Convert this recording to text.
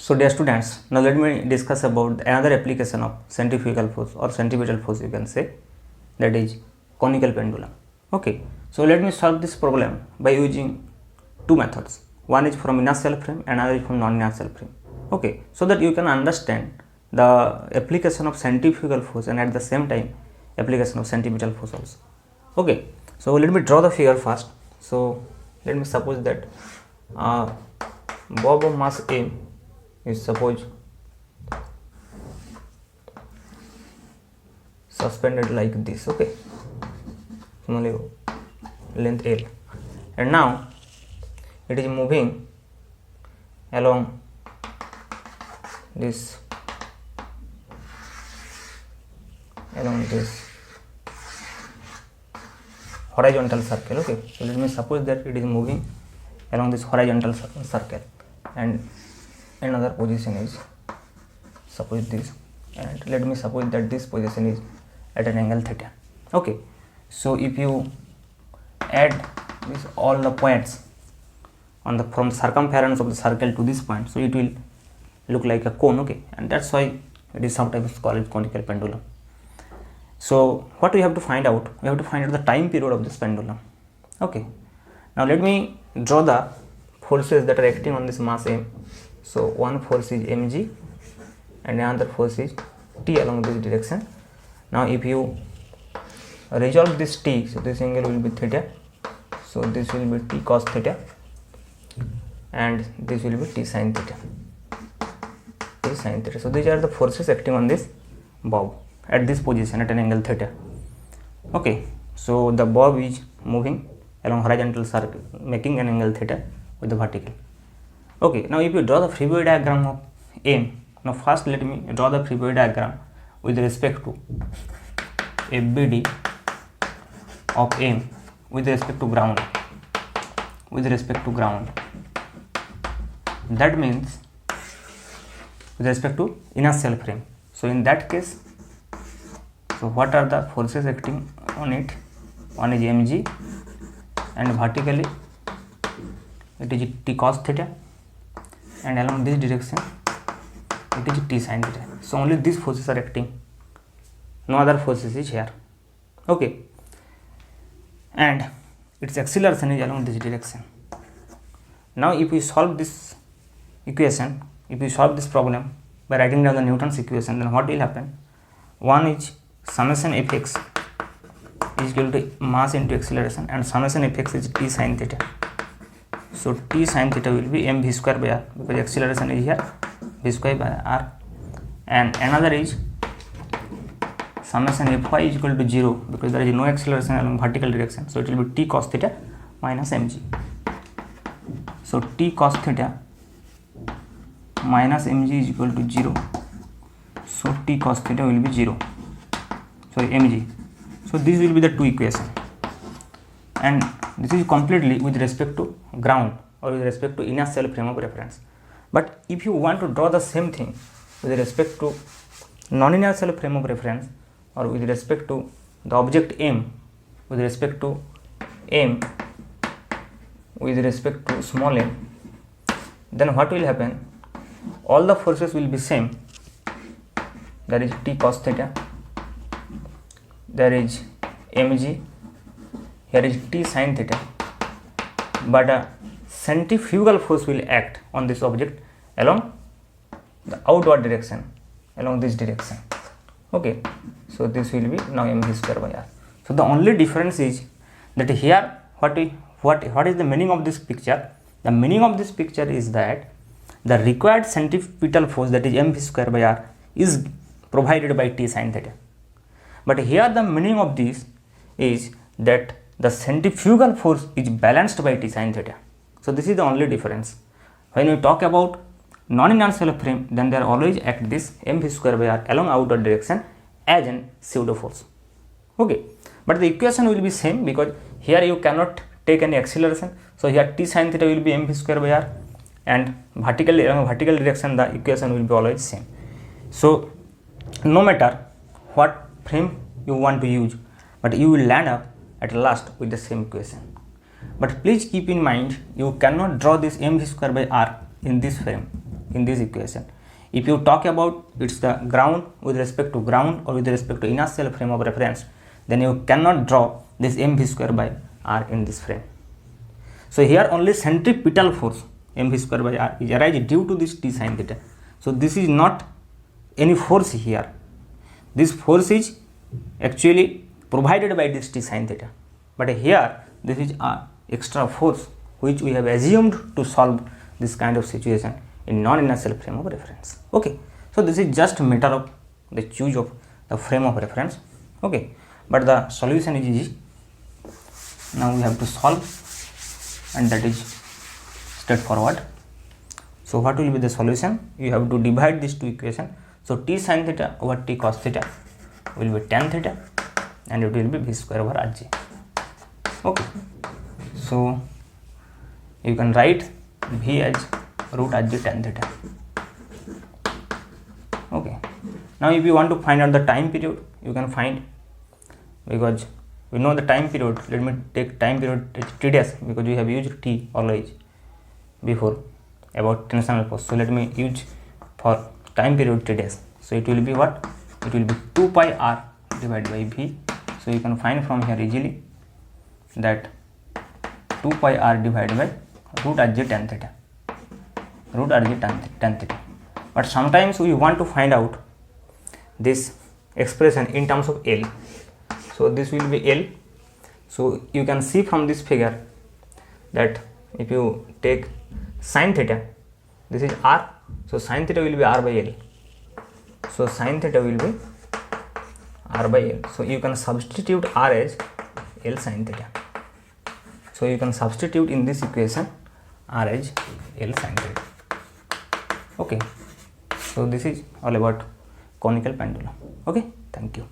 So dear students, now let me discuss about another application of centrifugal force or centripetal force, you can say, that is conical pendulum. Okay, so let me solve this problem by using two methods. One is from inertial frame and another is from non-inertial frame. Okay, so that you can understand the application of centrifugal force and at the same time application of centripetal force also. Okay, so let me draw the figure first. So let me suppose that bob of mass M is suppose suspended like this. Okay, similarly length L, and now it is moving along this horizontal circle. Okay, so let me suppose that it is moving along this horizontal circle and another position is suppose this, and let me suppose that this position is at an angle theta. Okay, so if you add this all the points on the from circumference of the circle to this point, so it will look like a cone. Okay, and that's why it is sometimes called conical pendulum. So what we have to find out? We have to find out the time period of this pendulum. Okay, now let me draw the forces that are acting on this mass M. So one force is mg and another force is t along this direction. Now if you resolve this t, so this angle will be theta, so this will be t cos theta and this will be t sin theta. So these are the forces acting on this bob at this position at an angle theta. Okay, so the bob is moving along horizontal circle making an angle theta with the vertical. Okay, now if you draw the free body diagram of M, now first let me draw the free body diagram with respect to FBD of M with respect to ground. That means with respect to inertial frame. So in that case, so what are the forces acting on it? One is mg and vertically it is t cos theta and along this direction it is t sin theta. So only these forces are acting, no other forces is here. Okay, and its acceleration is along this direction. Now if we solve this equation, if we solve this problem by writing down the Newton's equation, then what will happen? One is summation fx is equal to mass into acceleration and summation fx is t sin theta. So t sin theta will be mv square by r because acceleration is here, v square by r, and another is summation fy is equal to 0 because there is no acceleration along vertical direction, so it will be t cos theta minus mg. So t cos theta minus mg is equal to 0, so t cos theta will be 0, sorry mg. So this will be the two equation, and this is completely with respect to ground or with respect to inertial frame of reference. But if you want to draw the same thing with respect to non-inertial frame of reference or with respect to the object M, with respect to M, with respect to small m, then what will happen? All the forces will be same. There is t cos theta, there is mg, here is t sin theta, but a centrifugal force will act on this object along the outward direction, along this direction. Okay, so this will be now mv square by r. So the only difference is that here what is the meaning of this picture? The meaning of this picture is that the required centripetal force, that is mv square by r, is provided by t sin theta. But here the meaning of this is that the centrifugal force is balanced by t sin theta. So this is the only difference. When we talk about non-inertial frame, then there always act this mv square by r along outward direction as an pseudo force. Okay, but the equation will be same because here you cannot take any acceleration. So here t sin theta will be mv square by r, and vertically along vertical direction the equation will be always same. So no matter what frame you want to use, but you will land up at last with the same equation. But please keep in mind, you cannot draw this mv square by r in this frame in this equation. If you talk about it's the ground with respect to ground or with respect to inertial frame of reference, then you cannot draw this mv square by r in this frame. So here only centripetal force mv square by r is arise due to this t sin theta. So this is not any force here. This force is actually provided by this t sin theta, but here this is a extra force which we have assumed to solve this kind of situation in non-inertial frame of reference. Okay, so this is just a matter of the choose of the frame of reference. Okay, but the solution is easy. Now we have to solve, and that is straightforward. So what will be the solution? You have to divide these two equations. So t sin theta over t cos theta will be tan theta, and it will be v square over rj. Okay, so you can write v as root rj tan theta. Okay, now if you want to find out the time period, you can find, because we know the time period. Let me take time period as t dash, because we have used t always before about tensional force. So let me use for time period t dash. So it will be what? It will be 2 pi r divided by v. So you can find from here easily that 2 pi r divided by root rj tan theta, root rj tan theta. But sometimes we want to find out this expression in terms of L. So this will be L. So you can see from this figure that if you take sin theta, this is r, so sin theta will be r by L. So sin theta will be r by L. So you can substitute r as L sin theta. So you can substitute in this equation r as L sin theta. Okay, so this is all about conical pendulum. Okay, thank you.